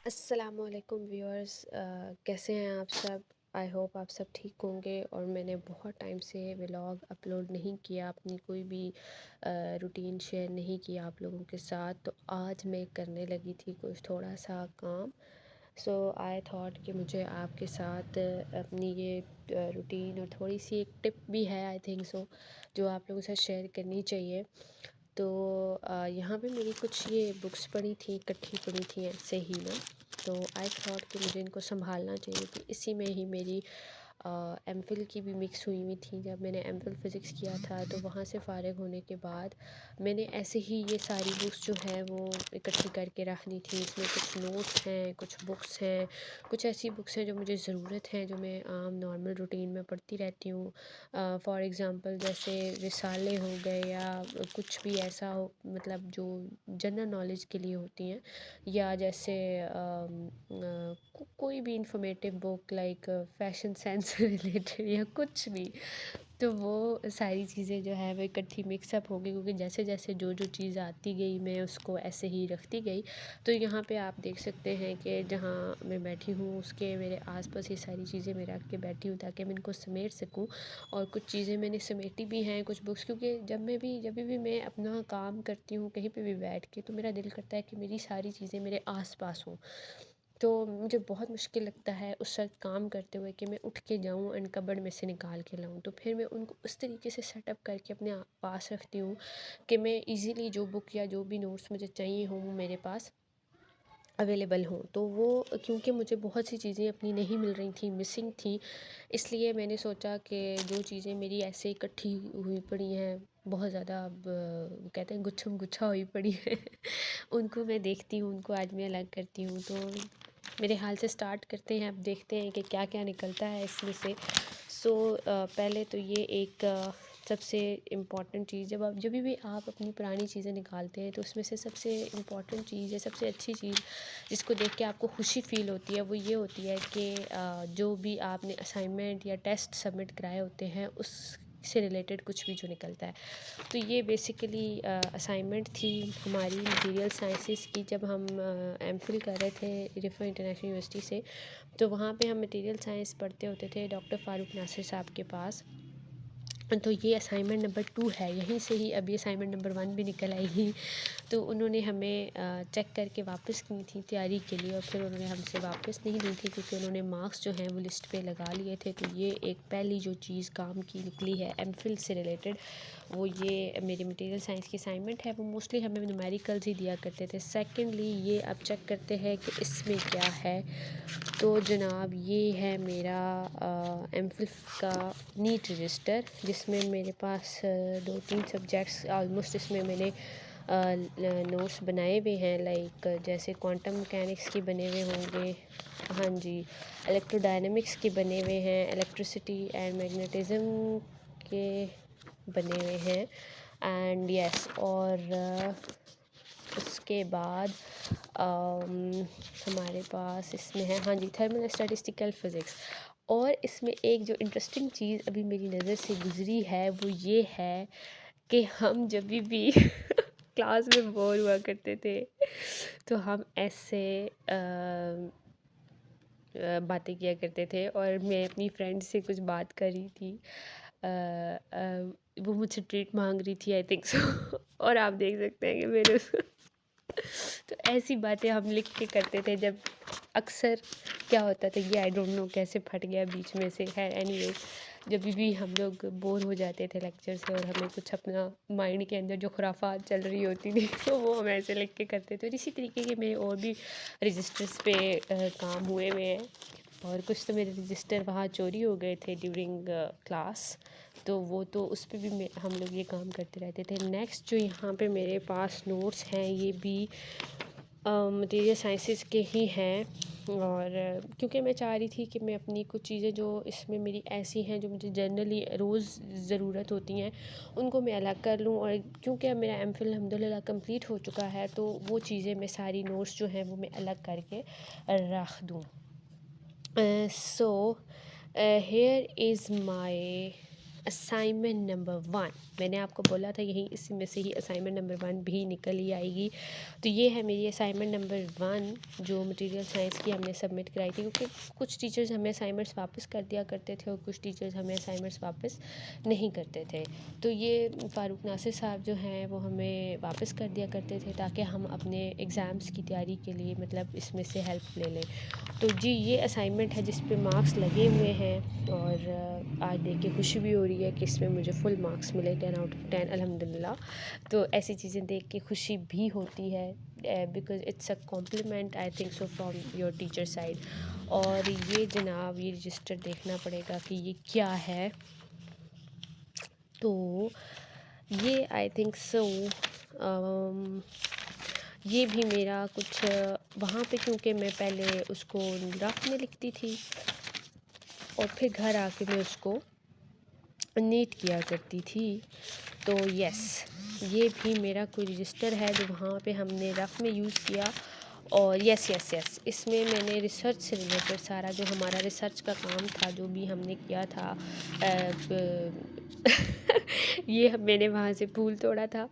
अस्सलामुअलैकुम व्यूअर्स, कैसे हैं आप सब। आई होप आप सब ठीक होंगे। और मैंने बहुत टाइम से व्लॉग अपलोड नहीं किया, अपनी कोई भी रूटीन शेयर नहीं किया आप लोगों के साथ। तो आज मैं करने लगी थी कुछ थोड़ा सा काम। सो आई थॉट कि मुझे आपके साथ अपनी ये रूटीन और थोड़ी सी एक टिप भी है, आई थिंक सो, जो आप लोगों से शेयर करनी चाहिए। तो यहाँ पे मेरी कुछ ये बुक्स पड़ी थी, इकट्ठी पड़ी थी ऐसे ही ना। तो आई थॉट कि मुझे इनको संभालना चाहिए। कि इसी में ही मेरी एमफिल की भी मिक्स हुई हुई थी। जब मैंने एमफिल फ़िज़िक्स किया था तो वहाँ से फ़ारिग होने के बाद मैंने ऐसे ही ये सारी बुक्स जो हैं वो इकट्ठी करके रखनी थी। इसमें कुछ नोट्स हैं, कुछ बुक्स हैं, कुछ ऐसी बुक्स हैं जो मुझे ज़रूरत है, जो मैं आम नॉर्मल रूटीन में पढ़ती रहती हूँ। फॉर एग्ज़ाम्पल जैसे रिसाले हो गए, या कुछ भी ऐसा हो, मतलब जो जनरल नॉलेज के लिए होती हैं, या जैसे कोई भी informative book like fashion sense से रिलेटेड या कुछ भी। तो वो सारी चीज़ें जो है वो इकट्ठी मिक्सअप हो गई, क्योंकि जैसे जैसे जो जो चीज़ आती गई मैं उसको ऐसे ही रखती गई। तो यहाँ पे आप देख सकते हैं कि जहाँ मैं बैठी हूँ उसके मेरे आसपास ये सारी चीज़ें मैं रख के बैठी हूँ, ताकि मैं इनको समेट सकूँ। और कुछ चीज़ें मैंने समेटी भी हैं, कुछ बुक्स, क्योंकि जब भी मैं अपना काम करती हूँ कहीं पे भी बैठ के, तो मेरा दिल करता है कि मेरी सारी चीज़ें मेरे आसपास हों। तो मुझे बहुत मुश्किल लगता है उस वक्त काम करते हुए कि मैं उठ के जाऊँ एंड कबर्ड में से निकाल के लाऊँ। तो फिर मैं उनको उस तरीके से सेटअप करके अपने पास रखती हूँ कि मैं इजीली जो बुक या जो भी नोट्स मुझे चाहिए हों वो मेरे पास अवेलेबल हों। तो वो, क्योंकि मुझे बहुत सी चीज़ें अपनी नहीं मिल रही थी, मिसिंग थी, इसलिए मैंने सोचा कि जो चीज़ें मेरी ऐसे इकट्ठी हुई पड़ी हैं, बहुत ज़्यादा, अब वो कहते हैं गुच्छम गुच्छा हुई पड़ी है उनको मैं देखती हूँ, उनको आज मैं अलग करती हूँ। तो मेरे हाल से स्टार्ट करते हैं, अब देखते हैं कि क्या क्या निकलता है इसमें से। सो पहले तो ये एक सबसे इम्पॉर्टेंट चीज़, जब भी आप अपनी पुरानी चीज़ें निकालते हैं तो उसमें से सबसे इम्पॉर्टेंट चीज़ है, सबसे अच्छी चीज़ जिसको देख के आपको खुशी फ़ील होती है, वो ये होती है कि जो भी आपने असाइनमेंट या टेस्ट सबमिट कराए होते हैं उस से रिलेटेड कुछ भी जो निकलता है। तो ये बेसिकली असाइनमेंट थी हमारी मटेरियल साइंसेस की, जब हम एमफिल कर रहे थे रिफा इंटरनेशनल यूनिवर्सिटी से। तो वहाँ पे हम मटेरियल साइंस पढ़ते होते थे डॉक्टर फ़ारूक नासिर साहब के पास। तो ये असाइनमेंट नंबर 2 है, यहीं से ही अभी असाइनमेंट नंबर 1 भी निकल आएगी। तो उन्होंने हमें चेक करके वापस की थी तैयारी के लिए, और फिर उन्होंने हमसे वापस नहीं ली थी, क्योंकि उन्होंने मार्क्स जो हैं वो लिस्ट पे लगा लिए थे। तो ये एक पहली जो चीज़ काम की निकली है एमफिल से रिलेटेड, वो ये मेरी मटेरियल साइंस की असाइनमेंट है। वो मोस्टली हमें न्यूमेरिकल्स ही दिया करते थे। सेकेंडली ये अब चेक करते हैं कि इसमें क्या है। तो जनाब ये है मेरा एमफिल का नीट रजिस्टर, जिसमें मेरे पास 2-3 सब्जेक्ट्स ऑलमोस्ट इसमें मैंने नोट्स बनाए हुए हैं, लाइक जैसे क्वांटम मैकेनिक्स की बने हुए होंगे, हाँ जी, इलेक्ट्रोडायनेमिक्स के बने हुए हैं, इलेक्ट्रिसिटी एंड मैग्नेटिज़्म के बने हुए हैं, एंड यस। और उसके बाद हमारे पास इसमें है, हाँ जी, थर्मल स्टैटिस्टिकल फ़िज़िक्स। और इसमें एक जो इंटरेस्टिंग चीज़ अभी मेरी नज़र से गुज़री है वो ये है कि हम जब भी क्लास में बोर हुआ करते थे तो हम ऐसे बातें किया करते थे। और मैं अपनी फ्रेंड से कुछ बात कर रही थी, वो मुझसे ट्रीट मांग रही थी, आई थिंक सो और आप देख सकते हैं कि मेरे तो ऐसी बातें हम लिख के करते थे। जब अक्सर क्या होता था, ये आई डोंट नो कैसे फट गया बीच में से, है एनीवे, जब भी हम लोग बोर हो जाते थे लेक्चर से और हमें कुछ अपना माइंड के अंदर जो खुराफात चल रही होती थी तो वो हम ऐसे लिख के करते थे। और इसी तरीके के मेरे और भी रजिस्टर्स पे काम हुए हुए हैं, और कुछ तो मेरे रजिस्टर वहाँ चोरी हो गए थे ड्यूरिंग क्लास। तो वो तो उस पे भी हम लोग ये काम करते रहते थे। नेक्स्ट जो यहाँ पे मेरे पास नोट्स हैं ये भी मटेरियल साइंसेस के ही हैं। और क्योंकि मैं चाह रही थी कि मैं अपनी कुछ चीज़ें जो इसमें मेरी ऐसी हैं जो मुझे जनरली रोज़ ज़रूरत होती हैं उनको मैं अलग कर लूँ। और क्योंकि अब मेरा एमफिल अल्हम्दुलिल्लाह कंप्लीट हो चुका है, तो वो चीज़ें मैं सारी नोट्स जो हैं वो मैं अलग करके रख दूँ। So here is my assignment number 1 मैंने आपको बोला था यहीं इसी में से ही असाइनमेंट नंबर 1 भी निकल ही आएगी। तो ये है मेरी असाइनमेंट नंबर 1 जो मटेरियल साइंस की हमने सबमिट कराई थी, क्योंकि कुछ टीचर्स हमें असाइनमेंट्स वापस कर दिया करते थे और कुछ टीचर्स हमें असाइनमेंट्स वापस नहीं करते थे। तो ये फ़ारूक नासिर साहब जो हैं वो हमें वापस कर दिया करते थे ताकि हम अपने एग्ज़ाम्स की तैयारी के लिए मतलब इसमें से हेल्प ले लें। तो जी ये असाइनमेंट है जिस पे मार्क्स लगे हुए हैं और आज देख के खुशी भी हो रही है कि इसमें मुझे फुल मार्क्स मिले 10 आउट ऑफ 10 अल्हम्दुलिल्लाह। तो ऐसी चीज़ें देख के खुशी भी होती है because it's a compliment I think so from your teacher side. और ये जनाब ये रजिस्टर देखना पड़ेगा कि ये क्या है। तो ये आई थिंक सो ये भी मेरा कुछ वहाँ पे, क्योंकि मैं पहले उसको रफ़ में लिखती थी और फिर घर आके मैं उसको नीट किया करती थी। तो यस ये भी मेरा कोई रजिस्टर है जो वहाँ पे हमने रफ़ में यूज़ किया। और यस यस यस इसमें मैंने रिसर्च से रिलेटेड सारा जो हमारा रिसर्च का काम था जो भी हमने किया था ये मैंने वहाँ से फूल तोड़ा था।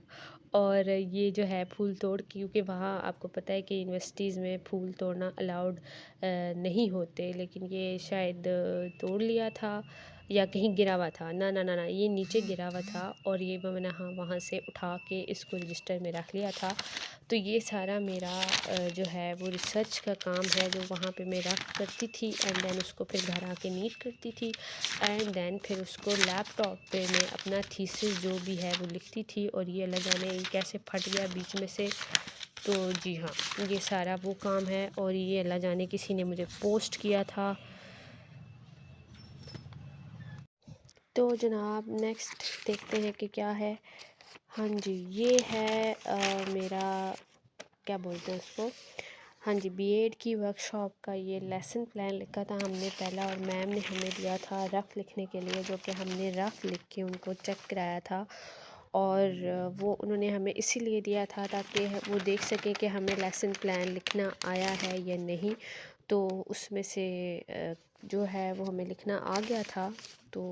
और ये जो है फूल तोड़, क्योंकि वहाँ आपको पता है कि यूनिवर्सिटीज़ में फूल तोड़ना अलाउड नहीं होते, लेकिन ये शायद तोड़ लिया था या कहीं गिरा हुआ था। ना ना ना ना ये नीचे गिरा हुआ था और ये मैंने हाँ वहाँ से उठा के इसको रजिस्टर में रख लिया था। तो ये सारा मेरा जो है वो रिसर्च का काम है जो वहाँ पे मैं रख करती थी एंड देन उसको फिर घर आके नीट करती थी एंड देन फिर उसको लैपटॉप पे मैं अपना थीसिस जो भी है वो लिखती थी। और ये अल्लाह जाने ये कैसे फट गया बीच में से। तो जी हाँ ये सारा वो काम है और ये अल्लाह जाने किसी ने मुझे पोस्ट किया था। तो जनाब नेक्स्ट देखते हैं कि क्या है। हाँ जी ये है मेरा क्या बोलते हैं उसको, हाँ जी बीएड की वर्कशॉप का ये लेसन प्लान लिखा था हमने पहला और मैम ने हमें दिया था रफ़ लिखने के लिए, जो कि हमने रफ़ लिख के उनको चेक कराया था। और वो उन्होंने हमें इसीलिए दिया था ताकि वो देख सके कि हमें लेसन प्लान लिखना आया है या नहीं। तो उसमें से जो है वो हमें लिखना आ गया था। तो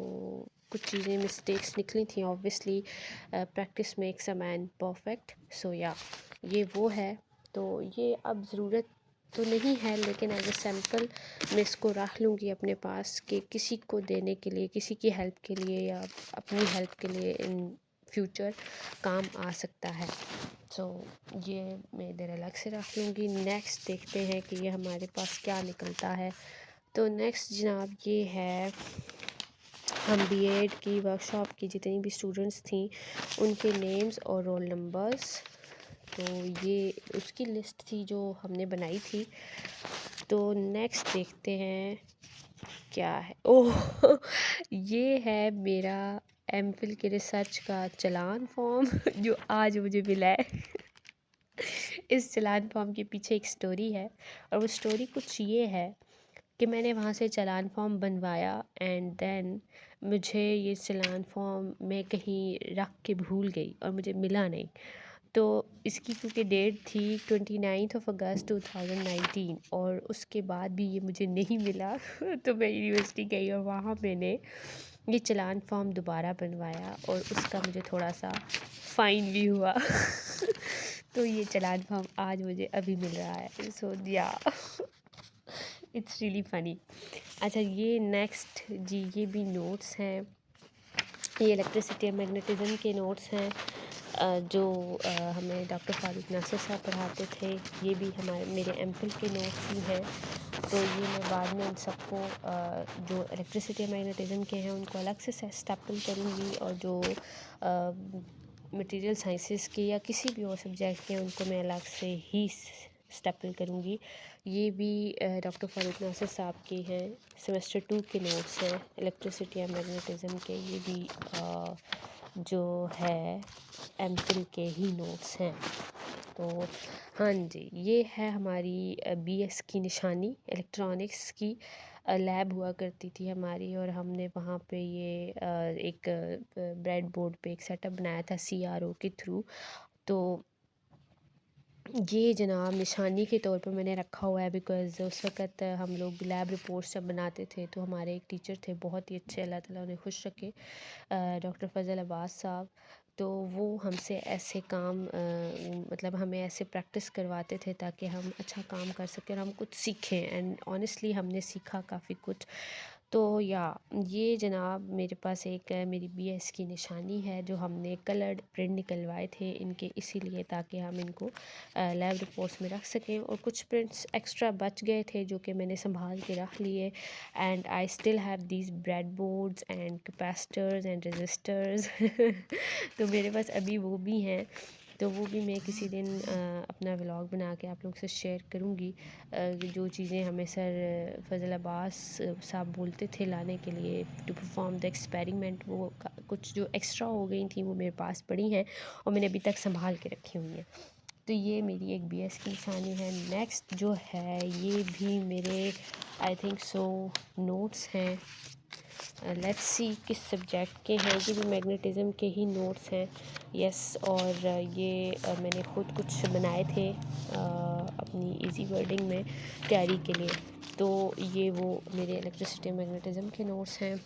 कुछ चीज़ें मिस्टेक्स निकली थी obviously, practice makes a man perfect. So या ये वो है। तो ये अब ज़रूरत तो नहीं है लेकिन एज ए सैम्पल मैं इसको रख लूँगी अपने पास कि किसी को देने के लिए, किसी की हेल्प के लिए या अपनी हेल्प के लिए इन फ्यूचर काम आ सकता है। सो ये मैं इधर अलग से रख लूँगी। नेक्स्ट देखते हैं कि ये हमारे पास क्या निकलता है। तो नेक्स्ट जनाब ये है हम बीएड की वर्कशॉप की जितनी भी स्टूडेंट्स थी उनके नेम्स और रोल नंबर्स। तो ये उसकी लिस्ट थी जो हमने बनाई थी। तो नेक्स्ट देखते हैं क्या है। ओह ये है मेरा एमफिल के रिसर्च का चालान फॉर्म जो आज मुझे मिला है। इस चालान फॉर्म के पीछे एक स्टोरी है और वो स्टोरी कुछ ये है कि मैंने वहाँ से चालान फॉर्म बनवाया एंड देन मुझे ये चालान फॉर्म मैं कहीं रख के भूल गई और मुझे मिला नहीं। तो इसकी क्योंकि डेट थी 29 अगस्त 2019 और उसके बाद भी ये मुझे नहीं मिला तो मैं यूनिवर्सिटी गई और वहाँ मैंने ये चालान फॉर्म दोबारा बनवाया और उसका मुझे थोड़ा सा फ़ाइन भी हुआ तो ये चालान फॉर्म आज मुझे अभी मिल रहा है। सो या इट्स रियली फ़नी। अच्छा ये नेक्स्ट जी ये भी नोट्स हैं, ये इलेक्ट्रिसिटी और मैग्नेटिज़म के नोट्स हैं जो हमें डॉक्टर फ़ारूक नासिर साहब पढ़ाते थे। ये भी हमारे मेरे एमफिल के नोट्स ही हैं। तो ये मैं बाद में उन सबको जो इलेक्ट्रिसिटी और मैग्नेटिज़म के हैं उनको अलग से स्टेपल करूँगी और जो मटेरियल साइंसेस के या किसी भी और सब्जेक्ट के उनको मैं अलग से ही स्टेपल करूँगी। ये भी डॉक्टर फ़ारूक नासिर साहब के हैं, सेमेस्टर 2 के नोट्स हैं इलेक्ट्रिसिटी या मैग्नेटिज़म के। ये भी जो है एमफिल के ही नोट्स हैं। तो हाँ जी ये है हमारी बीएस की निशानी इलेक्ट्रॉनिक्स की लैब हुआ करती थी हमारी और हमने वहाँ पे ये एक ब्रेड बोर्ड पे एक सेटअप बनाया था सीआरओ के थ्रू। तो ये जनाब निशानी के तौर पर मैंने रखा हुआ है, बिकॉज़ उस वक़्त हम लोग लैब रिपोर्ट्स जब बनाते थे तो हमारे एक टीचर थे बहुत ही अच्छे, अल्लाह ताला उन्हें खुश रखे, डॉक्टर फ़ज़ल अब्बास साहब। तो वो हमसे ऐसे काम मतलब हमें ऐसे प्रैक्टिस करवाते थे ताकि हम अच्छा काम कर सकें और हम कुछ सीखें, एंड ऑनेस्टली हमने सीखा काफ़ी कुछ। तो या ये जनाब मेरे पास एक मेरी बीएस की निशानी है जो हमने कलर्ड प्रिंट निकलवाए थे इनके, इसीलिए ताकि हम इनको लैब रिपोर्ट्स में रख सकें, और कुछ प्रिंट्स एक्स्ट्रा बच गए थे जो कि मैंने संभाल के रख लिए। And I still have these breadboards and capacitors and resistors तो मेरे पास अभी वो भी हैं, तो वो भी मैं किसी दिन अपना व्लॉग बना के आप लोग से शेयर करूँगी। जो चीज़ें हमें सर फज़ल अब्बास साहब बोलते थे लाने के लिए टू परफॉर्म द एक्सपेरिमेंट, वो कुछ जो एक्स्ट्रा हो गई थी वो मेरे पास पड़ी हैं और मैंने अभी तक संभाल के रखी हुई हैं। तो ये मेरी एक बीएस की निशानी है। नेक्स्ट जो है ये भी मेरे आई थिंक सो नोट्स हैं, लेट्स सी किस सब्जेक्ट के हैं, ये भी मैग्नेटिज़्म के ही नोट्स हैं। यस, और ये मैंने ख़ुद कुछ बनाए थे अपनी इजी वर्डिंग में तैयारी के लिए, तो ये वो मेरे इलेक्ट्रिसिटी मैग्नेटिज़्म के नोट्स हैं।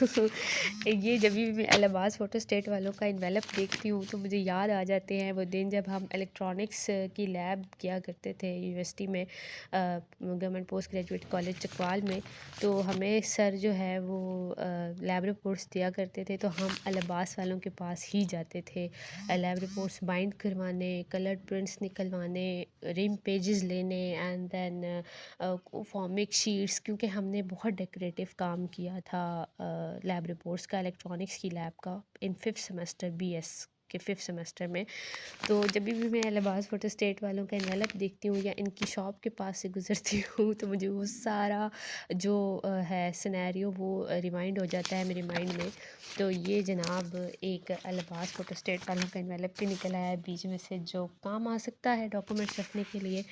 ये जब भी मैं इलाहाबाद फ़ोटो स्टेट वालों का इन्वेलप देखती हूँ तो मुझे याद आ जाते हैं वो दिन जब हम इलेक्ट्रॉनिक्स की लैब किया करते थे यूनिवर्सिटी में, government post graduate college Chakwal में। तो हमें सर जो है वो लैब रिपोर्ट्स दिया करते थे, तो हम इलाहाबाद वालों के पास ही जाते थे लैब रिपोर्ट्स बाइंड करवाने, कलर्ड प्रिंट्स निकलवाने, रिम पेजेस लेने, एंड देन फॉर्मिक शीट्स, क्योंकि हमने बहुत डेकोरेटिव काम किया था लैब रिपोर्ट्स का, इलेक्ट्रॉनिक्स की लैब का, इन 5th सेमेस्टर बीएस के 5th सेमेस्टर में। तो जब भी मैं इलाहाबाद फ़ोटो स्टेट वालों का इन्वेलप देखती हूँ या इनकी शॉप के पास से गुज़रती हूँ तो मुझे वो सारा जो है सिनेरियो वो रिमाइंड हो जाता है मेरे माइंड में। तो ये जनाब एक इलाहाबाद फ़ोटो स्टेट वालों का इन्वेलप भी निकल आया है बीच में से, जो काम आ सकता है डॉक्यूमेंट्स रखने के लिए।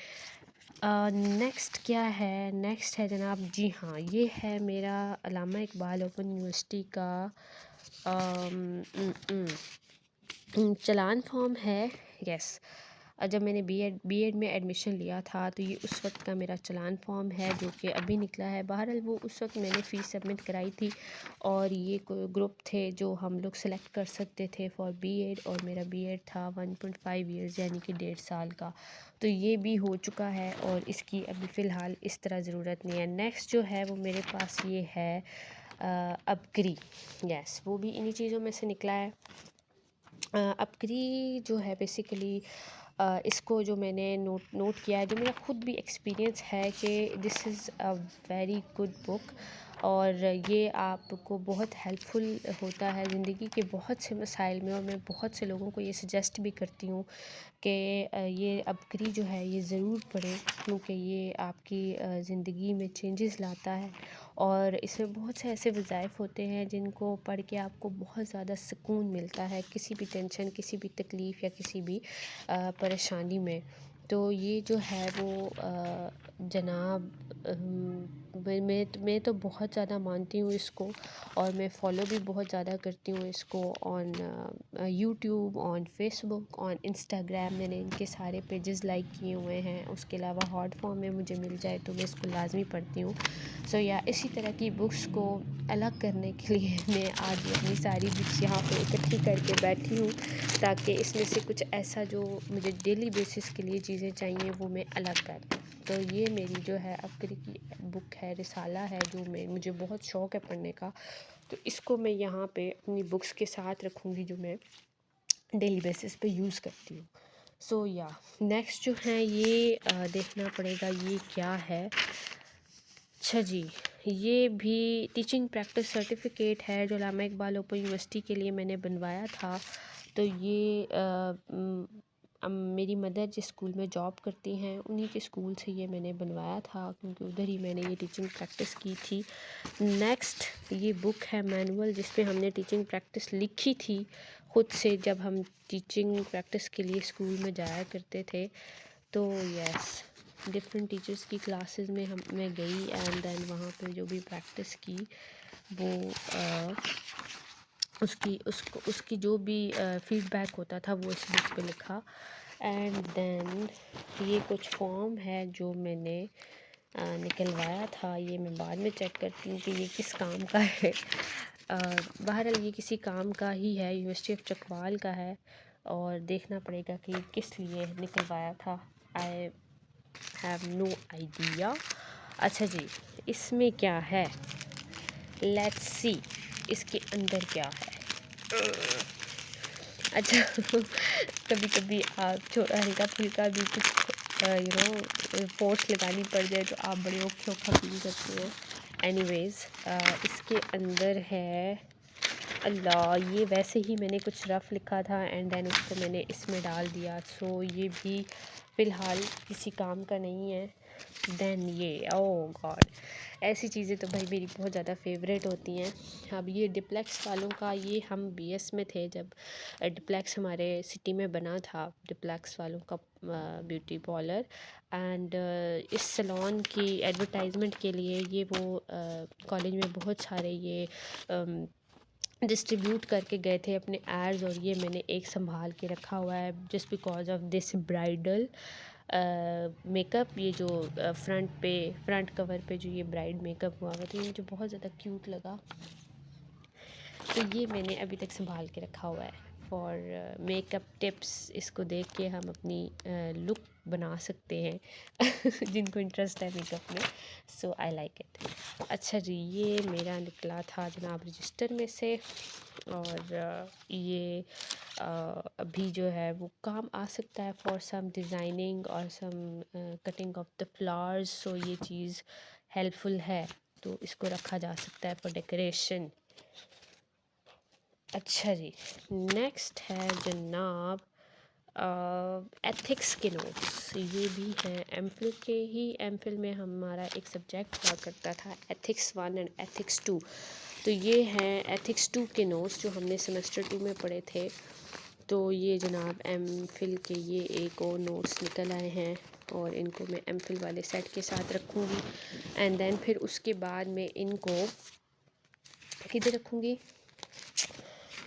नेक्स्ट क्या है, नेक्स्ट है जनाब, जी हाँ, ये है मेरा अल्लामा इकबाल ओपन यूनिवर्सिटी का चालान फॉर्म है। यस, जब मैंने बीएड में एडमिशन लिया था तो ये उस वक्त का मेरा चालान फॉर्म है जो कि अभी निकला है। बहरहाल वो उस वक्त मैंने फ़ीस सबमिट कराई थी और ये ग्रुप थे जो हम लोग सेलेक्ट कर सकते थे फॉर बीएड, और मेरा बीएड था 1.5 ईयर्स यानी कि 1.5 साल का। तो ये भी हो चुका है और इसकी अभी फ़िलहाल इस तरह ज़रूरत नहीं है। नेक्स्ट जो है वो मेरे पास ये है अपग्री। यस, वो भी इन्हीं चीज़ों में से निकला है। अपग्री जो है बेसिकली इसको जो मैंने नोट किया है, जो मेरा ख़ुद भी एक्सपीरियंस है कि this is a very good book, और ये आपको बहुत हेल्पफुल होता है ज़िंदगी के बहुत से मसाइल में, और मैं बहुत से लोगों को ये सजेस्ट भी करती हूँ कि ये अपग्री जो है ये ज़रूर पढ़ें, क्योंकि ये आपकी ज़िंदगी में चेंजेस लाता है, और इसमें बहुत से ऐसे वज़ाइफ होते हैं जिनको पढ़ के आपको बहुत ज़्यादा सुकून मिलता है किसी भी टेंशन, किसी भी तकलीफ़ या किसी भी परेशानी में। तो ये जो है वो जनाब मैं तो बहुत ज़्यादा मानती हूँ इसको, और मैं फ़ॉलो भी बहुत ज़्यादा करती हूँ इसको on YouTube, on Facebook, on Instagram. मैंने इनके सारे पेजेस लाइक किए हुए हैं। उसके अलावा हॉट फॉर्म में मुझे मिल जाए तो मैं इसको लाजमी पढ़ती हूँ। सो या इसी तरह की बुक्स को अलग करने के लिए मैं आज अपनी सारी बुक्स यहाँ पे इकट्ठी करके बैठी हूँ, ताकि इसमें से कुछ ऐसा जो मुझे डेली बेसिस के लिए चीज़ें चाहिए वो मैं अलग कर दूँ। तो ये मेरी जो है अपग्री की बुक है, रिसाला है, जो मुझे बहुत शौक़ है पढ़ने का, तो इसको मैं यहाँ पे अपनी बुक्स के साथ रखूँगी जो मैं डेली बेसिस पे यूज़ करती हूँ। सो या नेक्स्ट जो है ये देखना पड़ेगा ये क्या है। अच्छा जी, ये भी टीचिंग प्रैक्टिस सर्टिफिकेट है जो अल्लामा इकबाल ओपन यूनिवर्सिटी के लिए मैंने बनवाया था। तो ये मेरी मदर जिस स्कूल में जॉब करती हैं उन्हीं के स्कूल से ये मैंने बनवाया था, क्योंकि उधर ही मैंने ये टीचिंग प्रैक्टिस की थी। नेक्स्ट ये बुक है मैनुअल, जिसमें हमने टीचिंग प्रैक्टिस लिखी थी ख़ुद से जब हम टीचिंग प्रैक्टिस के लिए स्कूल में जाया करते थे। तो यस, डिफरेंट टीचर्स की क्लासेस में मैं गई, एंड देन वहाँ पे जो भी प्रैक्टिस की वो उसकी जो भी फीडबैक होता था वो इस बुक पे लिखा। एंड देन ये कुछ फॉर्म है जो मैंने निकलवाया था, ये मैं बाद में चेक करती हूँ कि ये किस काम का है। बहरहाल ये किसी काम का ही है, यूनिवर्सिटी ऑफ चकवाल का है, और देखना पड़ेगा कि किस लिए निकलवाया था। I have no idea. अच्छा जी, इसमें क्या है, लेट्स सी इसके अंदर क्या है। अच्छा कभी कभी आप थोड़ा हल्का फुल्का भी कुछ फोर्स लगानी पड़ जाए तो आप बड़े औखा औखा फील करते हो। एनीवेज़ इसके अंदर है, अल्लाह, ये वैसे ही मैंने कुछ रफ़ लिखा था एंड देन उसको मैंने इसमें डाल दिया, सो ये भी फ़िलहाल किसी काम का नहीं है। देन ये, ओह गॉड, ऐसी चीज़ें तो भाई मेरी बहुत ज़्यादा फेवरेट होती हैं। अब ये डिप्लेक्स वालों का, ये हम बीएस में थे जब डिप्लेक्स हमारे सिटी में बना था, डिप्लेक्स वालों का ब्यूटी पार्लर, एंड इस सैलून की एडवर्टाइजमेंट के लिए ये वो कॉलेज में बहुत सारे ये डिस्ट्रीब्यूट करके गए थे अपने एड्स, और ये मैंने एक संभाल के रखा हुआ है just because of this bridal makeup. ये जो फ्रंट कवर पे जो ये ब्राइड मेकअप हुआ हुआ था, ये मुझे बहुत ज़्यादा क्यूट लगा, तो ये मैंने अभी तक संभाल के रखा हुआ है फॉर मेकअप टिप्स। इसको देख के हम अपनी लुक बना सकते हैं जिनको इंटरेस्ट है मेकअप में, सो आई लाइक इट। अच्छा जी, ये मेरा निकला था जनाब रजिस्टर में से, और ये अभी जो है वो काम आ सकता है फॉर सम डिज़ाइनिंग और सम कटिंग ऑफ द फ्लावर्स, सो ये चीज़ हेल्पफुल है, तो इसको रखा जा सकता है फॉर डेकोरेशन। अच्छा जी, नेक्स्ट है जनाब एथिक्स के नोट्स। ये भी हैं एमफिल के ही। एमफिल में हमारा एक सब्जेक्ट हुआ करता था एथिक्स 1 एंड एथिक्स 2, तो ये हैं एथिक्स 2 के नोट्स जो हमने सेमेस्टर 2 में पढ़े थे। तो ये जनाब एमफिल के ये एक और नोट्स निकल आए हैं, और इनको मैं एमफिल वाले सेट के साथ रखूँगी, एंड देन फिर उसके बाद में इनको किधर रखूँगी,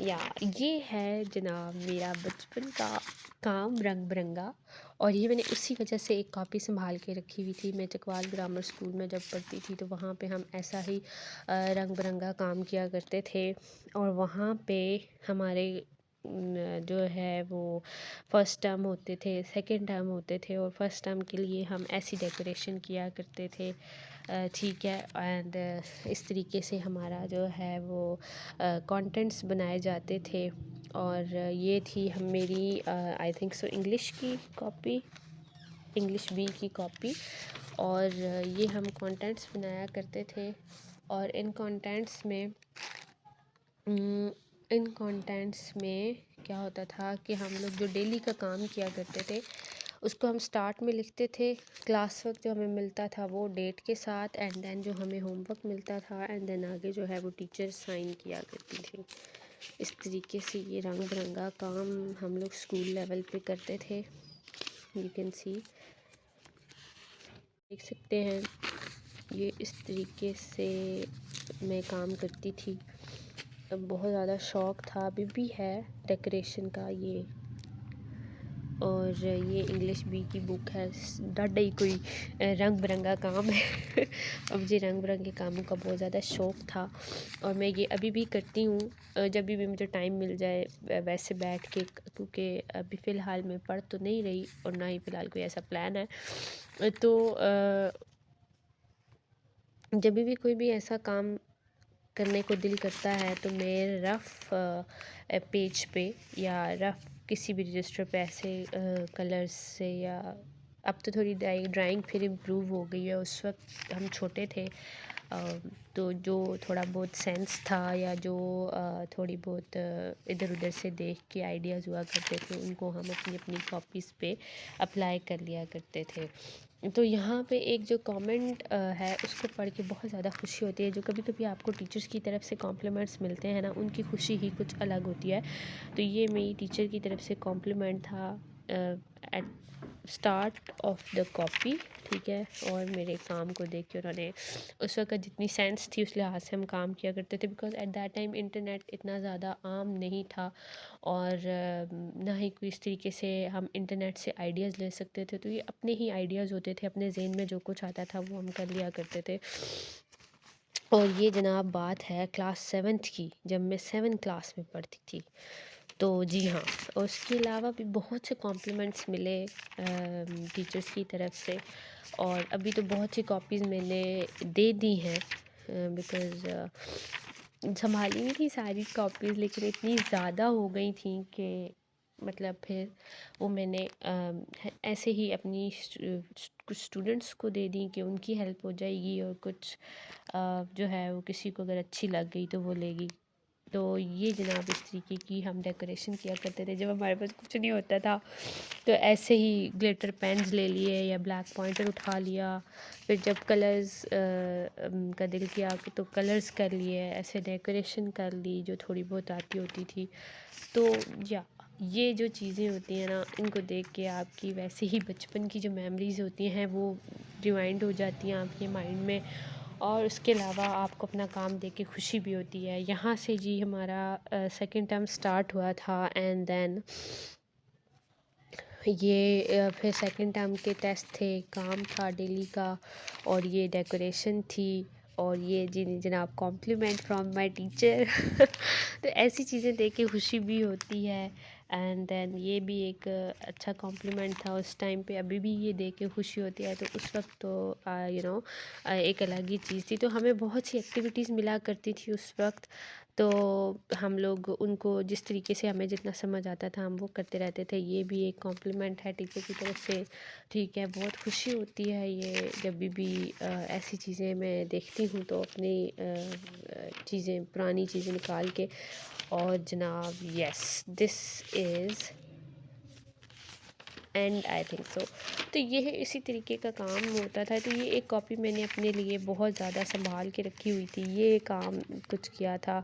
यार ये है जनाब मेरा बचपन का काम रंग बिरंगा, और ये मैंने उसी वजह से एक कॉपी संभाल के रखी हुई थी। मैं चकवाल ग्रामर स्कूल में जब पढ़ती थी तो वहाँ पे हम ऐसा ही रंग बिरंगा काम किया करते थे, और वहाँ पे हमारे जो है वो फर्स्ट टर्म होते थे, सेकंड टर्म होते थे, और फर्स्ट टर्म के लिए हम ऐसी डेकोरेशन किया करते थे, ठीक है। एंड इस तरीके से हमारा जो है वो कंटेंट्स बनाए जाते थे, और ये थी हम मेरी आई थिंक सो इंग्लिश की कॉपी, इंग्लिश बी की कॉपी, और ये हम कंटेंट्स बनाया करते थे, और इन कंटेंट्स में क्या होता था कि हम लोग जो डेली का काम किया करते थे उसको हम स्टार्ट में लिखते थे, क्लास वर्क जो हमें मिलता था वो डेट के साथ, एंड देन जो हमें होमवर्क मिलता था, एंड देन आगे जो है वो टीचर साइन किया करती थी। इस तरीके से ये रंग बिरंगा काम हम लोग स्कूल लेवल पे करते थे। यू कैन सी, देख सकते हैं ये इस तरीके से मैं काम करती थी। बहुत ज़्यादा शौक़ था, अभी भी है डेकोरेशन का ये, और ये इंग्लिश बी की बुक है। ॾाढा ही कोई रंग बिरंगा काम है और मुझे रंग बिरंगे कामों का बहुत ज़्यादा शौक़ था, और मैं ये अभी भी करती हूँ जब भी मुझे टाइम मिल जाए वैसे बैठ के, क्योंकि अभी फ़िलहाल मैं पढ़ तो नहीं रही और ना ही फ़िलहाल कोई ऐसा प्लान है, तो जब भी कोई भी ऐसा काम करने को दिल करता है तो मैं रफ़ पेज पे या रफ़ किसी भी रजिस्टर पे ऐसे कलर्स से, या अब तो थोड़ी ड्राइंग फिर इम्प्रूव हो गई है, उस वक्त हम छोटे थे तो जो थोड़ा बहुत सेंस था या जो थोड़ी बहुत इधर उधर से देख के आइडियाज़ हुआ करते थे उनको हम अपनी अपनी कॉपीज़ पे अप्लाई कर लिया करते थे। तो यहाँ पे एक जो कमेंट है उसको पढ़ के बहुत ज़्यादा खुशी होती है। जो कभी कभी आपको टीचर्स की तरफ से कॉम्प्लीमेंट्स मिलते हैं ना, उनकी खुशी ही कुछ अलग होती है। तो ये मेरी टीचर की तरफ से कॉम्प्लीमेंट था स्टार्ट ऑफ द कॉपी, ठीक है। और मेरे काम को देख के उन्होंने, उस वक्त जितनी सेंस थी उस लिहाज से हम काम किया करते थे, because at that time internet इतना ज़्यादा आम नहीं था, और ना ही कोई इस तरीके से हम इंटरनेट से आइडियाज़ ले सकते थे। तो ये अपने ही आइडियाज़ होते थे, अपने ज़हन में जो कुछ आता था वो हम कर लिया करते थे। और ये जनाब बात है क्लास 7th की, जब मैं 7 क्लास में पढ़ती थी। तो जी हाँ, और उसके अलावा भी बहुत से कॉम्प्लीमेंट्स मिले टीचर्स की तरफ से, और अभी तो बहुत सी कॉपीज़ मैंने दे दी हैं, बिकॉज़ संभाली नहीं थी सारी कॉपीज़, लेकिन इतनी ज़्यादा हो गई थी कि मतलब फिर वो मैंने ऐसे ही अपनी कुछ स्टूडेंट्स को दे दी कि उनकी हेल्प हो जाएगी, और कुछ जो है वो किसी को अगर अच्छी लग गई तो वो लेगी। तो ये जनाब इस तरीके की हम डेकोरेशन किया करते थे जब हमारे पास कुछ नहीं होता था। तो ऐसे ही ग्लिटर पेन्स ले लिए या ब्लैक पॉइंटर उठा लिया, फिर जब कलर्स का दिल किया तो कलर्स कर लिए, ऐसे डेकोरेशन कर ली जो थोड़ी बहुत आती होती थी। तो या ये जो चीज़ें होती हैं ना, इनको देख के आपकी वैसे ही बचपन की जो मेमोरीज़ होती हैं वो रिवाइंड हो जाती हैं आपके माइंड में, और उसके अलावा आपको अपना काम देख के खुशी भी होती है। यहाँ से जी हमारा सेकंड टर्म स्टार्ट हुआ था, एंड देन ये फिर सेकंड टर्म के टेस्ट थे, काम था डेली का, और ये डेकोरेशन थी, और ये जी जनाब कॉम्प्लीमेंट फ्रॉम माय टीचर। तो ऐसी चीज़ें देख के खुशी भी होती है, एंड देन ये भी एक अच्छा कॉम्प्लीमेंट था उस टाइम पे, अभी भी ये देख के खुशी होती है। तो उस वक्त तो एक अलग ही चीज़ थी। तो हमें बहुत सी एक्टिविटीज़ मिला करती थी उस वक्त, तो हम लोग उनको जिस तरीके से हमें जितना समझ आता था हम वो करते रहते थे। ये भी एक कॉम्प्लीमेंट है टीचर की तरफ से, ठीक है। बहुत खुशी होती है ये जब भी ऐसी चीज़ें मैं देखती हूँ, तो अपनी चीज़ें, पुरानी चीज़ें निकाल के, और जनाब yes this is and I think so. तो ये है, इसी तरीके का काम होता था। तो ये एक कॉपी मैंने अपने लिए बहुत ज़्यादा संभाल के रखी हुई थी। ये काम कुछ किया था,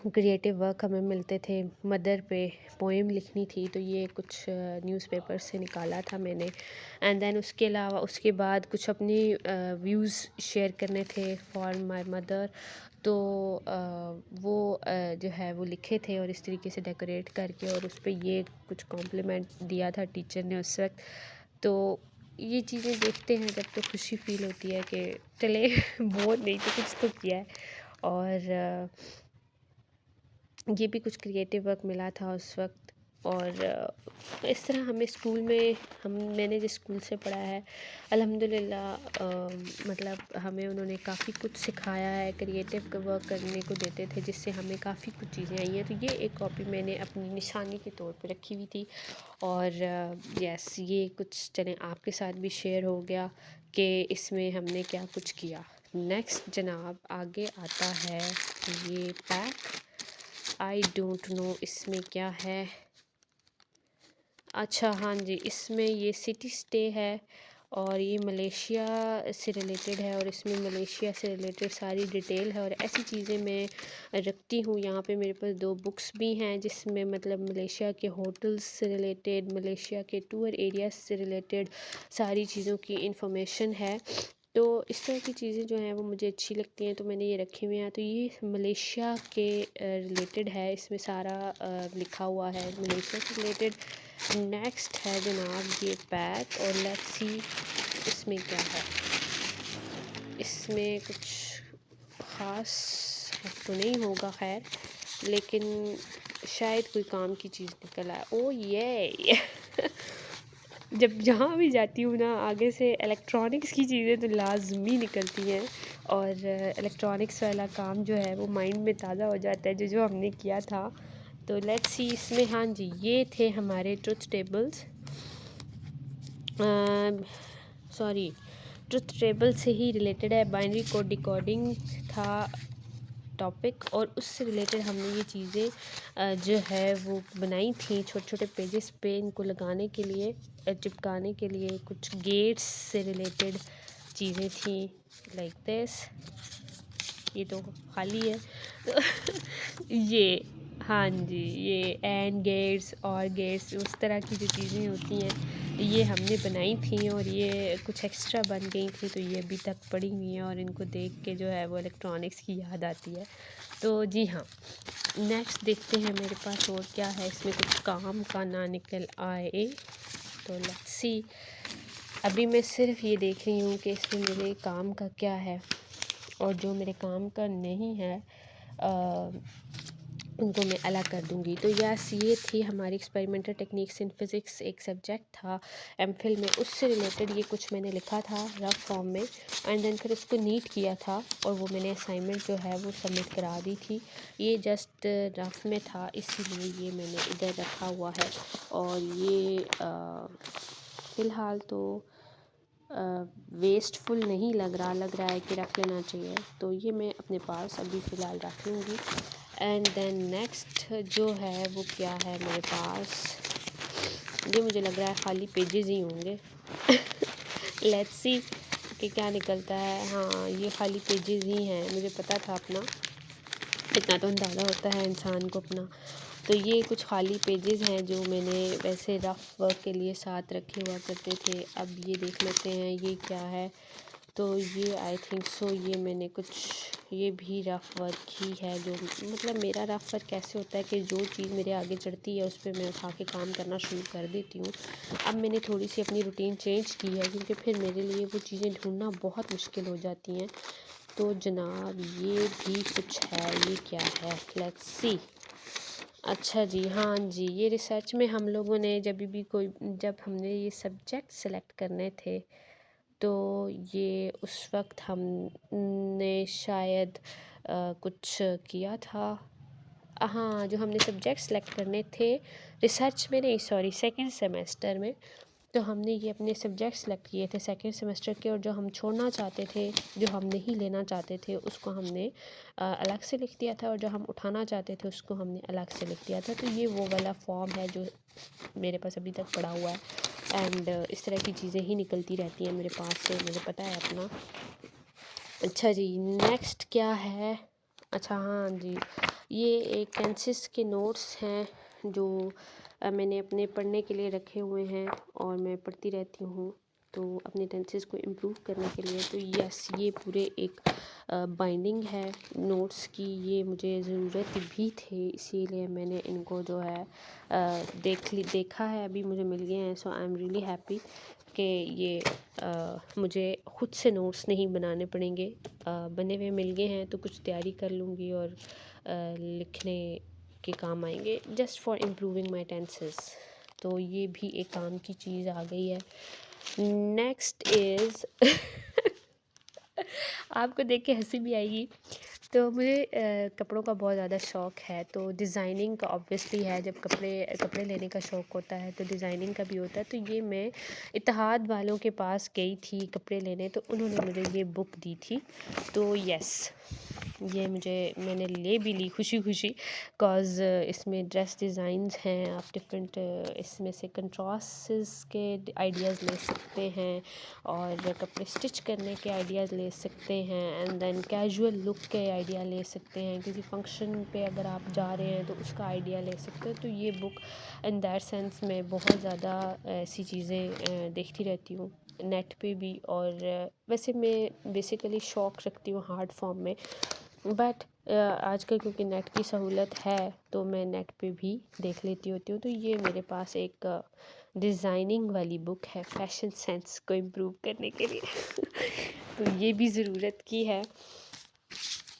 क्रिएटिव वर्क हमें मिलते थे, मदर पे पोएम लिखनी थी, तो ये कुछ न्यूज़पेपर से निकाला था मैंने। एंड देन उसके अलावा उसके बाद कुछ अपनी व्यूज़ शेयर करने थे फॉर माय मदर, तो वो जो है वो लिखे थे, और इस तरीके से डेकोरेट करके, और उस पे ये कुछ कॉम्प्लीमेंट दिया था टीचर ने उस वक्त। तो ये चीज़ें देखते हैं जब, तो खुशी फील होती है कि चले बोर नहीं तो कुछ तो किया है। और ये भी कुछ क्रिएटिव वर्क मिला था उस वक्त। और इस तरह हमें स्कूल में, मैंने जिस स्कूल से पढ़ा है अल्हम्दुलिल्लाह, मतलब हमें उन्होंने काफ़ी कुछ सिखाया है, क्रिएटिव वर्क करने को देते थे, जिससे हमें काफ़ी कुछ चीज़ें आई हैं। तो ये एक कॉपी मैंने अपनी निशानी के तौर पे रखी हुई थी। और यस, ये कुछ चलें आपके साथ भी शेयर हो गया कि इसमें हमने क्या कुछ किया। नेक्स्ट जनाब आगे आता है ये पैक, आई डोंट नो इसमें क्या है। अच्छा हाँ जी, इसमें ये सिटी स्टे है, और ये मलेशिया से रिलेटेड है, और इसमें मलेशिया से रिलेटेड सारी डिटेल है, और ऐसी चीज़ें मैं रखती हूँ। यहाँ पे मेरे पास 2 बुक्स भी हैं जिसमें मतलब मलेशिया के होटल्स से रिलेटेड, मलेशिया के टूर एरियाज से रिलेटेड सारी चीज़ों की इंफॉर्मेशन है। तो इस तरह की चीज़ें जो हैं वो मुझे अच्छी लगती हैं, तो मैंने ये रखे हुए हैं। तो ये मलेशिया के रिलेटेड है, इसमें सारा लिखा हुआ है मलेशिया से रिलेटेड। नेक्स्ट है जनाब ये पैक, और लेट्स सी इसमें क्या है। इसमें कुछ ख़ास तो नहीं होगा खैर, लेकिन शायद कोई काम की चीज़ निकल आए। ओ ये जब जहाँ भी जाती हूँ ना, आगे से इलेक्ट्रॉनिक्स की चीज़ें तो लाजमी निकलती हैं, और इलेक्ट्रॉनिक्स वाला काम जो है वो माइंड में ताज़ा हो जाता है, जो जो हमने किया था। तो लेट्स सी इसमें, हाँ जी, ये थे हमारे truth tables, sorry truth table से ही रिलेटेड है। बाइनरी कोड डिकोडिंग था टॉपिक, और उससे रिलेटेड हमने ये चीज़ें जो है वो बनाई थी छोटे छोटे पेजेस पे, इनको लगाने के लिए, चिपकाने के लिए। कुछ गेट्स से रिलेटेड चीज़ें थी लाइक दिस। ये तो खाली है। तो ये हाँ जी, ये एंड गेट्स और गेट्स उस तरह की जो चीज़ें होती हैं ये हमने बनाई थी और ये कुछ एक्स्ट्रा बन गई थी, तो ये अभी तक पड़ी हुई हैं और इनको देख के जो है वो इलेक्ट्रॉनिक्स की याद आती है। तो जी हाँ, नेक्स्ट देखते हैं मेरे पास और क्या है, इसमें कुछ काम का ना निकल आए तो लेट्स सी। अभी मैं सिर्फ ये देख रही हूँ कि इसमें मेरे काम का क्या है और जो मेरे काम का नहीं है उनको मैं अलग कर दूँगी। तो यस, ये थी हमारी एक्सपेरिमेंटल टेक्निक्स इन फ़िज़िक्स, एक सब्जेक्ट था एमफ़िल में, उससे रिलेटेड ये कुछ मैंने लिखा था रफ़ फॉर्म में एंड देन फिर उसको नीट किया था और वो मैंने असाइनमेंट जो है वो सबमिट करा दी थी। ये जस्ट रफ़ में था, इसीलिए ये मैंने इधर रखा हुआ है और ये फ़िलहाल तो वेस्टफुल नहीं लग रहा है कि रख लेना चाहिए, तो ये मैं अपने पास अभी फ़िलहाल रख लूँगी। एंड देन नेक्स्ट जो है वो क्या है मेरे पास, ये मुझे लग रहा है खाली पेजेस ही होंगे। लेट्स सी कि क्या निकलता है। हाँ, ये खाली पेजेस ही हैं, मुझे पता था अपना, इतना तो अंदाज़ा होता है इंसान को अपना। तो ये कुछ खाली पेजेस हैं जो मैंने वैसे रफ़ वर्क के लिए साथ रखे हुआ करते थे। अब ये देख लेते हैं ये क्या है। तो ये आई थिंक सो ये मैंने कुछ, ये भी रफ़ वर्क ही है। जो मतलब मेरा रफ़ वर्क कैसे होता है कि जो चीज़ मेरे आगे चढ़ती है उस पे मैं उठा के काम करना शुरू कर देती हूँ। अब मैंने थोड़ी सी अपनी रूटीन चेंज की है क्योंकि फिर मेरे लिए वो चीज़ें ढूंढना बहुत मुश्किल हो जाती हैं। तो जनाब ये भी कुछ है, ये क्या है, लेट्स सी। अच्छा जी, हाँ जी, ये रिसर्च में हम लोगों ने जब हमने ये सब्जेक्ट सेलेक्ट करने थे तो ये उस वक्त हमने शायद कुछ किया था। हाँ, जो हमने सब्जेक्ट सेलेक्ट करने थे रिसर्च में नहीं, सॉरी, सेकंड सेमेस्टर में, तो हमने ये अपने सब्जेक्ट सेलेक्ट किए थे सेकंड सेमेस्टर के और जो हम छोड़ना चाहते थे, जो हम नहीं लेना चाहते थे उसको हमने अलग से लिख दिया था और जो हम उठाना चाहते थे उसको हमने अलग से लिख दिया था। तो ये वो वाला फॉर्म है जो मेरे पास अभी तक पड़ा हुआ है एंड इस तरह की चीज़ें ही निकलती रहती हैं मेरे पास से, मुझे पता है अपना। अच्छा जी, नेक्स्ट क्या है। अच्छा हाँ जी, ये एक टेंसेस के नोट्स हैं जो मैंने अपने पढ़ने के लिए रखे हुए हैं और मैं पढ़ती रहती हूँ तो अपने टेंसेस को इम्प्रूव करने के लिए। तो यस, ये पूरे एक बाइंडिंग है नोट्स की, ये मुझे ज़रूरत भी थी इसीलिए मैंने इनको जो है देखा है, अभी मुझे मिल गए हैं। सो आई एम रियली हैप्पी कि ये मुझे ख़ुद से नोट्स नहीं बनाने पड़ेंगे, बने हुए मिल गए हैं तो कुछ तैयारी कर लूँगी और लिखने के काम आएंगे just for improving my tenses. तो ये भी एक काम की चीज़ आ गई है। नेक्स्ट इज़ आपको देख के हंसी भी आएगी। तो मुझे कपड़ों का बहुत ज़्यादा शौक़ है, तो डिज़ाइनिंग का ऑब्वियसली है, जब कपड़े लेने का शौक़ होता है तो डिज़ाइनिंग का भी होता है। तो ये मैं इत्तेहाद वालों के पास गई थी कपड़े लेने, तो उन्होंने मुझे ये बुक दी थी। तो यस, ये मैंने ले भी ली खुशी खुशी कॉज़ इसमें ड्रेस डिज़ाइंस हैं, आप डिफरेंट इसमें से कंट्रास्ट्स के आइडियाज़ ले सकते हैं और कपड़े स्टिच करने के आइडियाज़ ले सकते हैं एंड देन कैजुअल लुक के आइडिया ले सकते हैं, किसी फंक्शन पे अगर आप जा रहे हैं तो उसका आइडिया ले सकते हैं। तो ये बुक इन दैट सेंस मैं बहुत ज़्यादा ऐसी चीज़ें देखती रहती हूँ नेट पे भी, और वैसे मैं बेसिकली शौक़ रखती हूँ हार्ड फॉर्म में, बट आजकल क्योंकि नेट की सहूलत है तो मैं नेट पे भी देख लेती होती हूँ। तो ये मेरे पास एक डिज़ाइनिंग वाली बुक है फैशन सेंस को इम्प्रूव करने के लिए। तो ये भी ज़रूरत की है।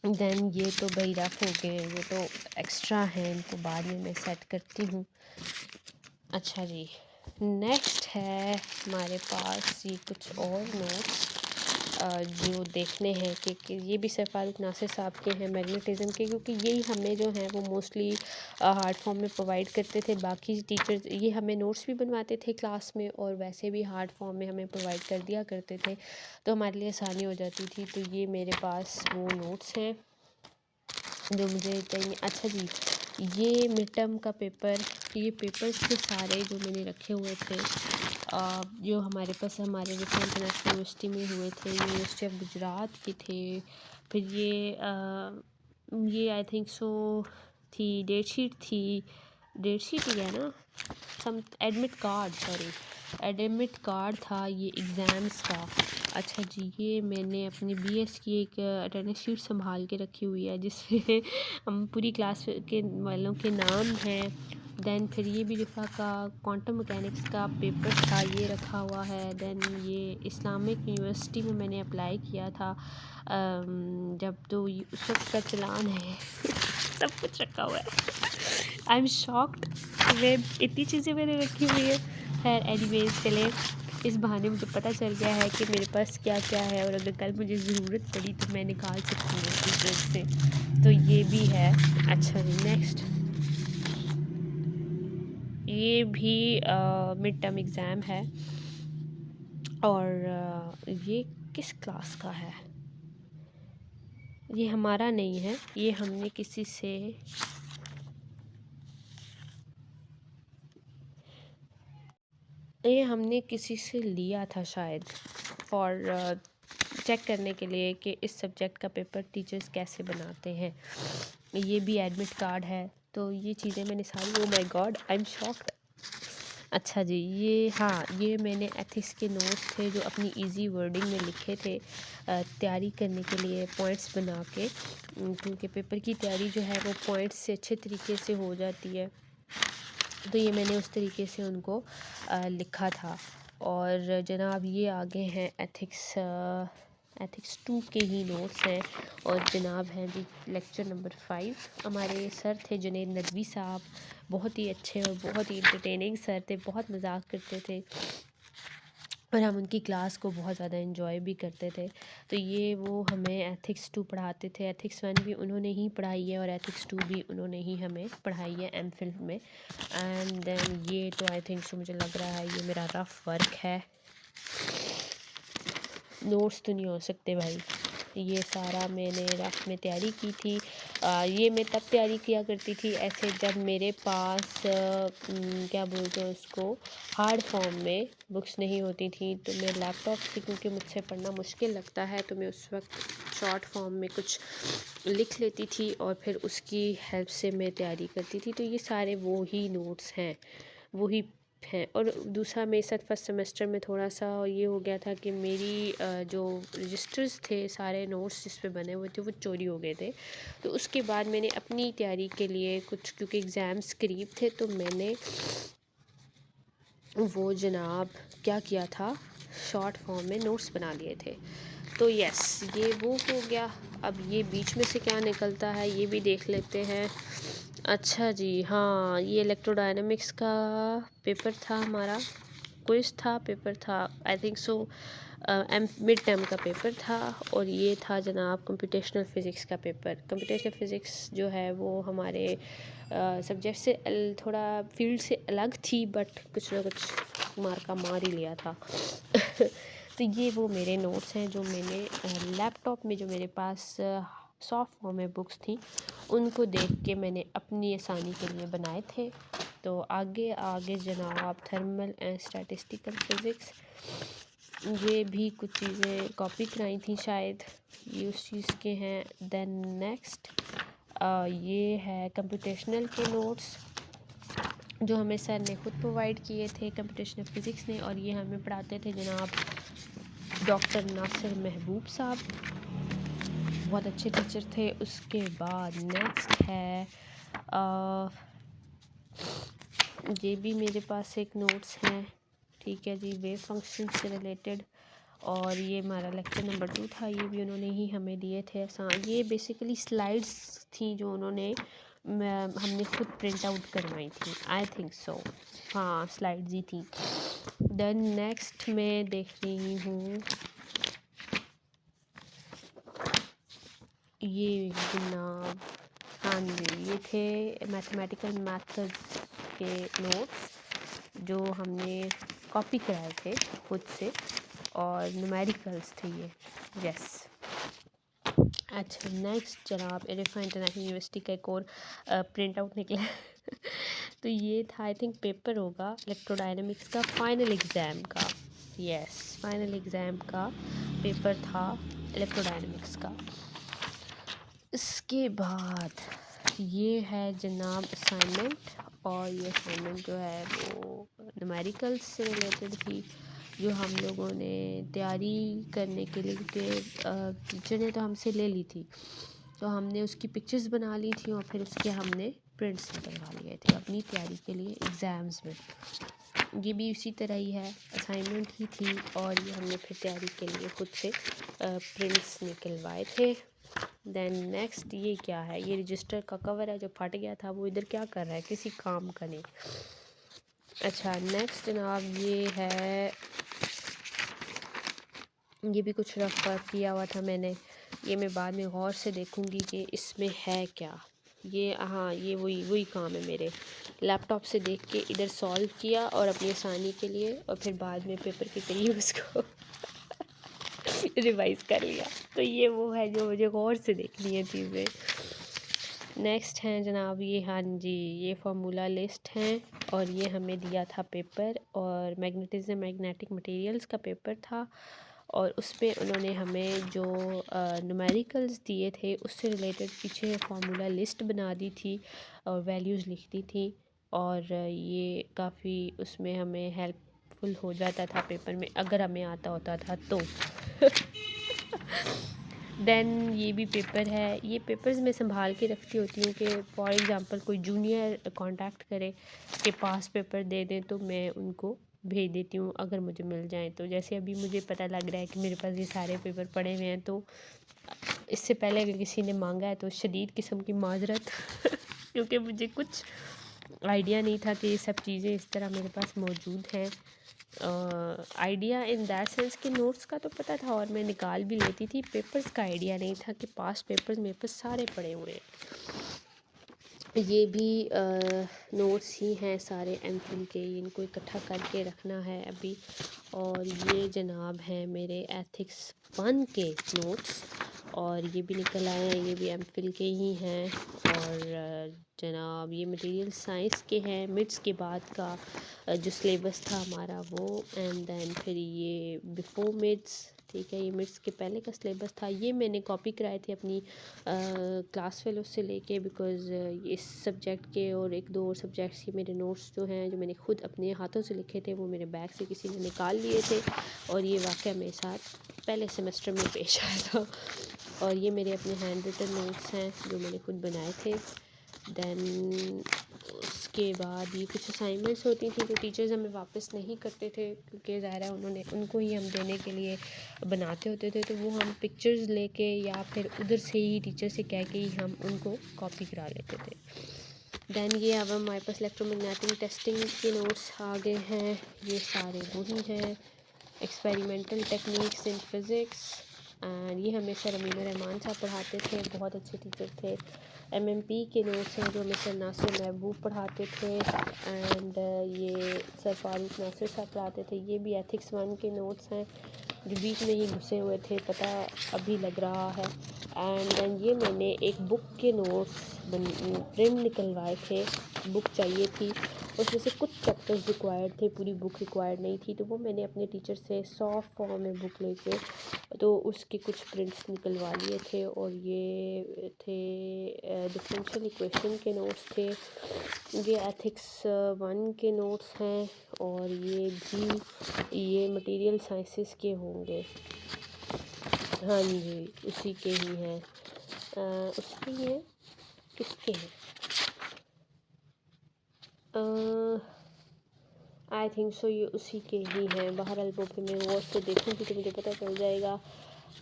देन ये तो भाई रफ हो गए, ये तो एक्स्ट्रा हैं, इनको बाद में मैं सेट करती हूँ। अच्छा जी, नेक्स्ट है हमारे पास ये कुछ और नोट्स जो देखने हैं कि ये भी सर फारूक नासिर साहब के हैं मैग्नेटिज़म के, क्योंकि यही हमें जो हैं वो मोस्टली हार्ड फॉर्म में प्रोवाइड करते थे। बाकी टीचर्स ये हमें नोट्स भी बनवाते थे क्लास में और वैसे भी हार्ड फॉर्म में हमें प्रोवाइड कर दिया करते थे, तो हमारे लिए आसानी हो जाती थी। तो ये मेरे पास वो नोट्स हैं जो मुझे चाहिए। अच्छा जी, ये मिड टर्म का पेपर, ये पेपर्स थे सारे जो मैंने रखे हुए थे जो हमारे पास हमारे रिफा इंटरनेशनल यूनिवर्सिटी में हुए थे, यूनिवर्सिटी ऑफ गुजरात के थे। फिर ये आई थिंक सो थी, डेट शीट ही है ना, some admit card, sorry admit card था ये एग्ज़ाम्स का। अच्छा जी, ये मैंने अपनी बीएस की एक अटेंडेंस शीट संभाल के रखी हुई है जिसमें हम पूरी क्लास के वालों के नाम हैं। देन फिर ये भी रिफ़ा का क्वांटम मैकेनिक्स का पेपर था, ये रखा हुआ है। देन ये इस्लामिक यूनिवर्सिटी में मैंने अप्लाई किया था जब, तो उस वक्त का चलान है सब कुछ रखा हुआ है। आई एम शॉक्ड, वे इतनी चीज़ें मैंने रखी हुई है। खैर एनीवेज, चले इस बहाने मुझे पता चल गया है कि मेरे पास क्या क्या है, और अगर कल मुझे ज़रूरत पड़ी तो मैं निकाल सकती हूँ इस ड्रेस से, तो ये भी है। अच्छा जी, नेक्स्ट ये भी मिड टर्म एग्ज़ाम है, और ये किस क्लास का है, ये हमारा नहीं है, ये हमने किसी से लिया था शायद, और चेक करने के लिए कि इस सब्जेक्ट का पेपर टीचर्स कैसे बनाते हैं। ये भी एडमिट कार्ड है, तो ये चीज़ें मैंने सारी, oh my God I am shocked. अच्छा जी, ये हाँ, ये मैंने एथिक्स के नोट्स थे जो अपनी इजी वर्डिंग में लिखे थे तैयारी करने के लिए पॉइंट्स बना के, क्योंकि पेपर की तैयारी जो है वो पॉइंट्स से अच्छे तरीके से हो जाती है, तो ये मैंने उस तरीके से उनको लिखा था। और जनाब ये आगे हैं एथिक्स 2 के ही नोट्स हैं, और जनाब हैं जी लेक्चर नंबर 5। हमारे सर थे जुनैद नदवी साहब, बहुत ही अच्छे और बहुत ही इंटरटेनिंग सर थे, बहुत मजाक करते थे और हम उनकी क्लास को बहुत ज़्यादा इन्जॉय भी करते थे। तो ये वो हमें एथिक्स 2 पढ़ाते थे, एथिक्स 1 भी उन्होंने ही पढ़ाई है और एथिक्स 2 भी उन्होंने ही हमें पढ़ाई है एमफिल में। एंड देन ये तो आई थिंक सो मुझे लग रहा है ये मेरा रफ़ वर्क है, नोट्स तो नहीं हो सकते भाई। ये सारा मैंने रफ में तैयारी की थी। ये मैं तब तैयारी किया करती थी ऐसे जब मेरे पास क्या बोलते हैं उसको, हार्ड फॉर्म में बुक्स नहीं होती थी, तो मैं लैपटॉप से, क्योंकि मुझसे पढ़ना मुश्किल लगता है, तो मैं उस वक्त शॉर्ट फॉर्म में कुछ लिख लेती थी और फिर उसकी हेल्प से मैं तैयारी करती थी। तो ये सारे वो ही नोट्स हैं, वही हैं। और दूसरा मेरे साथ फर्स्ट सेमेस्टर में थोड़ा सा ये हो गया था कि मेरी जो रजिस्टर्स थे, सारे नोट्स जिस पे बने हुए थे वो चोरी हो गए थे। तो उसके बाद मैंने अपनी तैयारी के लिए कुछ, क्योंकि एग्ज़ाम्स करीब थे, तो मैंने वो जनाब क्या किया था, शॉर्ट फॉर्म में नोट्स बना लिए थे। तो यस, ये वो हो गया। अब ये बीच में से क्या निकलता है ये भी देख लेते हैं। अच्छा जी, हाँ, ये इलेक्ट्रोडायनामिक्स का पेपर था हमारा, क्विज़ था, पेपर था, I think so mid term का पेपर था। और ये था जनाब कंप्यूटेशनल फ़िज़िक्स का पेपर। कंप्यूटेशनल फ़िज़िक्स जो है वो हमारे सब्जेक्ट से थोड़ा फील्ड से अलग थी, बट कुछ ना कुछ मार का मार ही लिया था तो ये वो मेरे नोट्स हैं जो मैंने लैपटॉप में, जो मेरे पास सॉफ्ट फॉर्म में बुक्स थी, उनको देख के मैंने अपनी आसानी के लिए बनाए थे। तो आगे आगे जनाब थर्मल एंड स्टैटिस्टिकल फ़िज़िक्स, ये भी कुछ चीज़ें कॉपी कराई थी शायद, ये उस चीज़ के हैं। देन नेक्स्ट ये है कंप्यूटेशनल के नोट्स जो हमें सर ने खुद प्रोवाइड किए थे, कंप्यूटेशनल फ़िज़िक्स ने, और ये हमें पढ़ाते थे जनाब डॉक्टर नासिर महबूब साहब, बहुत अच्छे टीचर थे। उसके बाद नेक्स्ट है ये भी मेरे पास एक नोट्स हैं, ठीक है जी, वेव फंक्शन से रिलेटेड, और ये हमारा लेक्चर नंबर 2 था, ये भी उन्होंने ही हमें दिए थे। ये बेसिकली स्लाइड्स थी जो उन्होंने हमने खुद प्रिंट आउट करवाई थी, आई थिंक सो, हाँ स्लाइड्स ही थी। देन नेक्स्ट मैं देख रही हूँ ये जनाब, हाँ जी, ये थे मैथमेटिकल मेथड्स के नोट्स जो हमने कॉपी कराए थे खुद से, और न्यूमेरिकल्स थे ये, यस। अच्छा नेक्स्ट जनाब एरिफा इंटरनेशनल यूनिवर्सिटी का एक और प्रिंट आउट निकला तो ये था, आई थिंक पेपर होगा इलेक्ट्रोडायनामिक्स का फाइनल एग्ज़ाम का, यस, फाइनल एग्ज़ाम का पेपर था इलेक्ट्रोडायनामिक्स का। इसके बाद ये है जनाब असाइनमेंट, और ये असाइनमेंट जो है वो न्यूमेरिकल्स से रिलेटेड थी, जो हम लोगों ने तैयारी करने के लिए, क्योंकि टीचर ने तो हमसे ले ली थी, तो हमने उसकी पिक्चर्स बना ली थी और फिर उसके हमने प्रिंट्स निकलवा लिए थे अपनी तैयारी के लिए एग्ज़ाम्स में। ये भी उसी तरह ही है, असाइनमेंट ही थी, और ये हमने फिर तैयारी के लिए खुद से प्रिंट्स निकलवाए थे। देन नेक्स्ट ये क्या है, ये रजिस्टर का कवर है जो फट गया था, वो इधर क्या कर रहा है, किसी काम का नहीं। अच्छा नेक्स्ट जनाब ये है, ये भी कुछ रफ वर्क किया हुआ था मैंने, ये मैं बाद में गौर से देखूँगी कि इसमें है क्या। ये हाँ, ये वही काम है मेरे, लैपटॉप से देख के इधर सॉल्व किया और अपनी आसानी के लिए, और फिर बाद में पेपर के करीब उसको रिवाइज़ कर लिया। तो ये वो है जो मुझे गौर से देखनी है चीज़ें। नेक्स्ट हैं जनाब ये, हाँ जी, ये फार्मूला लिस्ट हैं, और ये हमें दिया था पेपर, और मैग्नेटिक मटेरियल्स का पेपर था, और उसमें उन्होंने हमें जो न्यूमेरिकल्स दिए थे उससे रिलेटेड पीछे फार्मूला लिस्ट बना दी थी और वैल्यूज़ लिख दी थी, और ये काफ़ी उसमें हमें हेल्पफुल हो जाता था पेपर में, अगर हमें आता होता था तो। देन ये भी पेपर है, ये पेपर्स मैं संभाल के रखती होती हूँ कि फॉर एग्ज़ाम्पल कोई जूनियर कांटेक्ट करे कि पास पेपर दे दें, तो मैं उनको भेज देती हूँ अगर मुझे मिल जाए तो। जैसे अभी मुझे पता लग रहा है कि मेरे पास ये सारे पेपर पड़े हुए हैं, तो इससे पहले अगर किसी ने मांगा है तो शदीद किस्म की माजरत क्योंकि मुझे कुछ आइडिया नहीं था कि ये सब चीज़ें इस तरह मेरे पास मौजूद हैं। आइडिया इन दैट सेंस कि नोट्स का तो पता था और मैं निकाल भी लेती थी, पेपर्स का आइडिया नहीं था कि पास पेपर्स मेरे पास सारे पड़े हुए हैं। ये भी नोट्स ही हैं सारे एमफिल के, इनको इकट्ठा करके रखना है अभी। और ये जनाब हैं मेरे एथिक्स 1 के नोट्स, और ये भी निकल आए हैं, ये भी एमफिल के ही हैं। और जनाब ये मटेरियल साइंस के हैं, मिड्स के बाद का जो सिलेबस था हमारा वो, एंड देन फिर ये बिफोर मिड्स, ठीक है, ये मिड्स के पहले का सिलेबस था। ये मैंने कॉपी कराए थे अपनी क्लास फेलो से लेके, बिकॉज़ इस सब्जेक्ट के और एक दो और सब्जेक्ट्स के मेरे नोट्स जो हैं, जो मैंने खुद अपने हाथों से लिखे थे, वो मेरे बैग से किसी ने निकाल लिए थे, और ये वाक़या मेरे साथ पहले सेमेस्टर में पेश आया था। और ये मेरे अपने हैंड रिटन नोट्स हैं जो मैंने खुद बनाए थे। देन उसके बाद ये कुछ असाइनमेंट्स होती थी जो टीचर्स हमें वापस नहीं करते थे, क्योंकि ज़ाहिर है उनको ही हम देने के लिए बनाते होते थे, तो वो हम पिक्चर्स लेके या फिर उधर से ही टीचर से कह के ही हम उनको कॉपी करा लेते थे। दैन ये अब हमारे पास इलेक्ट्रोमैग्नेटिक टेस्टिंग के नोट्स आ गए हैं, ये सारे वही हैं, experimental techniques in physics, and ये हमें सर अमीन रहमान साहब पढ़ाते थे, बहुत अच्छे टीचर थे। एमएमपी के नोट्स हैं जो हमें सर नासिर महबूब पढ़ाते थे, एंड ये सर फारूक नासिर साहब पढ़ाते थे। ये भी एथिक्स 1 के नोट्स हैं जो बीच में ही घुसे हुए थे, पता अभी लग रहा है। एंड देन ये मैंने एक बुक के नोट्स प्रिंट निकलवाए थे, बुक चाहिए थी, उसमें से कुछ चैप्टर्स रिक्वायर्ड थे, पूरी बुक रिक्वायर्ड नहीं थी, तो वो मैंने अपने टीचर से सॉफ्ट फॉर्म में बुक लेके तो उसके कुछ प्रिंट्स निकलवा लिए थे। और ये थे डिफरेंशियल इक्वेशन के नोट्स थे, ये एथिक्स 1 के नोट्स हैं, और ये भी ये मटेरियल साइंसेस के होंगे, हाँ जी उसी के ही हैं। उसके ही हैं, किसके हैं, आई थिंक सो ये उसी के ही हैं। बहरहाल वो फिर मैं गौर से देखूँगी तो मुझे पता चल जाएगा।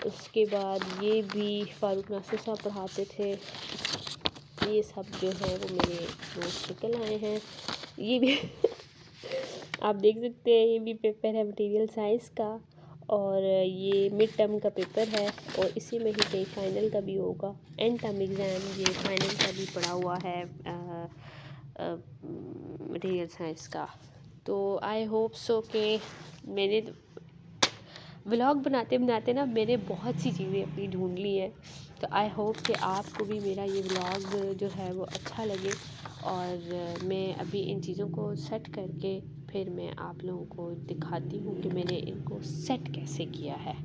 उसके बाद ये भी फारूक नासिर साहब पढ़ाते थे, ये सब जो है वो मेरे नोट्स निकल आए हैं। ये भी आप देख सकते हैं, ये भी पेपर है मटेरियल साइंस का, और ये मिड टर्म का पेपर है, और इसी में ही कहीं फाइनल का भी होगा, एंड टर्म एग्ज़ाम ये फाइनल का भी पड़ा हुआ है मटेरियल साइंस का। तो आई होप सो कि मैंने व्लॉग बनाते बनाते ना मैंने बहुत सी चीज़ें अपनी ढूंढ ली हैं, तो आई होप कि आपको भी मेरा ये व्लॉग जो है वो अच्छा लगे, और मैं अभी इन चीज़ों को सेट करके फिर मैं आप लोगों को दिखाती हूँ कि मैंने इनको सेट कैसे किया है।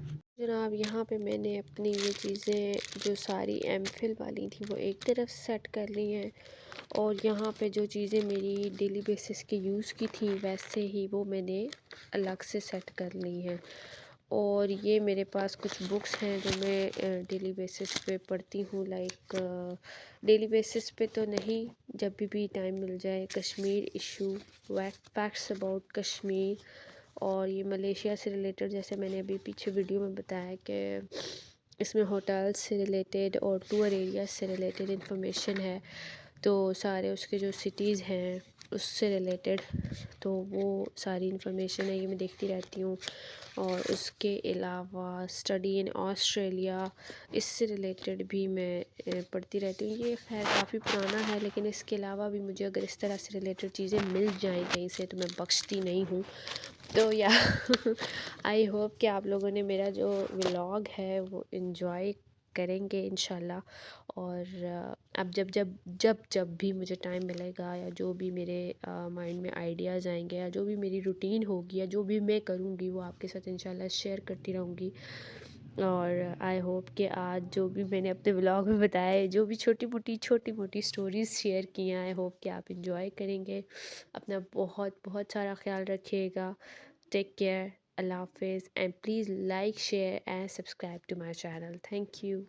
जनाब यहाँ पे मैंने अपनी ये चीज़ें जो सारी एमफिल वाली थी वो एक तरफ सेट कर ली हैं, और यहाँ पे जो चीज़ें मेरी डेली बेसिस के यूज़ की थी वैसे ही वो मैंने अलग से सेट कर ली हैं। और ये मेरे पास कुछ बुक्स हैं जो मैं डेली बेसिस पे पढ़ती हूँ, लाइक डेली बेसिस पे तो नहीं, जब भी टाइम मिल जाए, Kashmir issue, facts about Kashmir, और ये मलेशिया से रिलेटेड, जैसे मैंने अभी पीछे वीडियो में बताया कि इसमें होटल्स से रिलेटेड और टूर एरिया से रिलेटेड इंफॉर्मेशन है, तो सारे उसके जो सिटीज़ हैं उससे रिलेटेड, तो वो सारी इंफॉर्मेशन है, ये मैं देखती रहती हूँ। और उसके अलावा स्टडी इन ऑस्ट्रेलिया, इससे रिलेटेड भी मैं पढ़ती रहती हूँ। ये खैर काफ़ी पुराना है, लेकिन इसके अलावा भी मुझे अगर इस तरह से रिलेटेड चीज़ें मिल जाएँ कहीं से तो मैं बख्शती नहीं हूँ। तो या आई होप कि आप लोगों ने मेरा जो व्लॉग है वो इन्जॉय करेंगे इंशाल्लाह। और अब जब जब जब जब भी मुझे टाइम मिलेगा, या जो भी मेरे माइंड में आइडियाज़ आएंगे, या जो भी मेरी रूटीन होगी, या जो भी मैं करूँगी, वो आपके साथ इंशाल्लाह शेयर करती रहूँगी। और आई होप कि आज जो भी मैंने अपने व्लॉग में बताया है, जो भी छोटी मोटी स्टोरीज़ शेयर की हैं, आई होप कि आप इंजॉय करेंगे। अपना बहुत बहुत सारा ख्याल रखिएगा। Take care, Allah Hafiz, and please like, share and subscribe to my channel. Thank you.